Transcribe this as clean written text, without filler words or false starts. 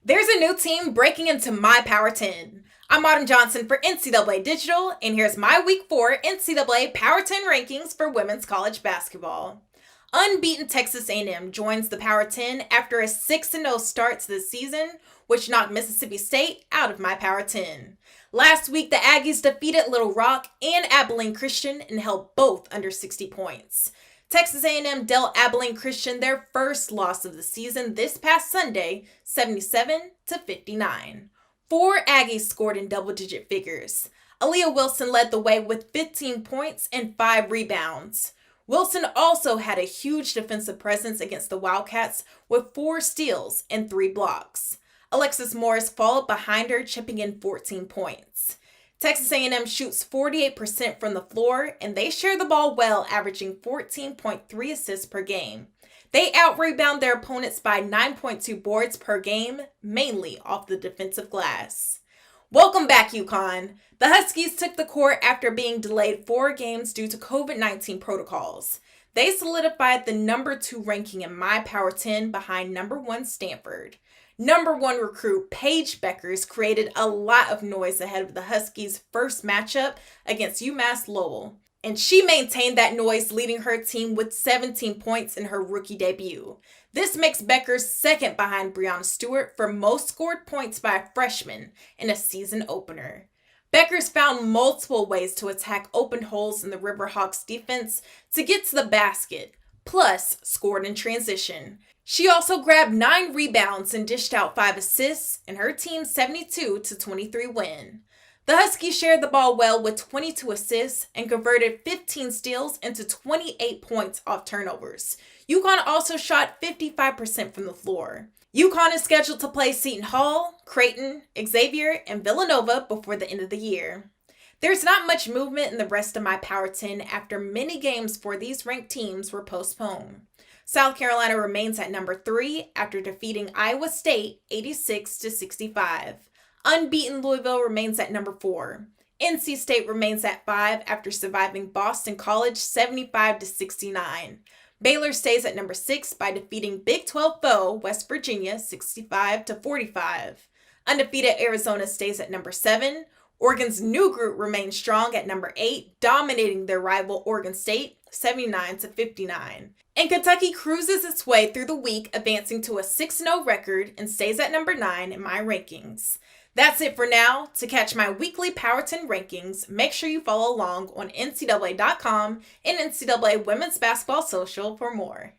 There's a new team breaking into my Power 10. I'm Autumn Johnson for NCAA Digital, and here's my Week 4 NCAA Power 10 rankings for women's college basketball. Unbeaten Texas A&M joins the Power 10 after a 6-0 start to the season, which knocked Mississippi State out of my Power 10. Last week, the Aggies defeated Little Rock and Abilene Christian and held both under 60 points. Texas A&M dealt Abilene Christian their first loss of the season this past Sunday, 77-59. 4 Aggies scored in double-digit figures. Aaliyah Wilson led the way with 15 points and 5 rebounds. Wilson also had a huge defensive presence against the Wildcats with 4 steals and 3 blocks. Alexis Morris followed behind her, chipping in 14 points. Texas A&M shoots 48% from the floor, and they share the ball well, averaging 14.3 assists per game. They out-rebound their opponents by 9.2 boards per game, mainly off the defensive glass. Welcome back, UConn. The Huskies took the court after being delayed 4 games due to COVID-19 protocols. They solidified the number 2 ranking in my Power 10 behind number 1 Stanford. Number 1 recruit Paige Beckers created a lot of noise ahead of the Huskies' first matchup against UMass Lowell, and she maintained that noise, leading her team with 17 points in her rookie debut. This makes Beckers second behind Breanna Stewart for most scored points by a freshman in a season opener. Beckers found multiple ways to attack open holes in the Riverhawks defense to get to the basket, plus scored in transition. She also grabbed 9 rebounds and dished out 5 assists in her team's 72-23 win. The Huskies shared the ball well with 22 assists and converted 15 steals into 28 points off turnovers. UConn also shot 55% from the floor. UConn is scheduled to play Seton Hall, Creighton, Xavier, and Villanova before the end of the year. There's not much movement in the rest of my Power 10 after many games for these ranked teams were postponed. South Carolina remains at number 3 after defeating Iowa State 86-65. Unbeaten Louisville remains at number 4. NC State remains at 5 after surviving Boston College 75-69. Baylor stays at number 6 by defeating Big 12 foe West Virginia 65-45. Undefeated Arizona stays at number 7. Oregon's new group remains strong at number 8, dominating their rival Oregon State 79-59. And Kentucky cruises its way through the week, advancing to a 6-0 record and stays at number 9 in my rankings. That's it for now. To catch my weekly Power 10 rankings, make sure you follow along on NCAA.com and NCAA Women's Basketball Social for more.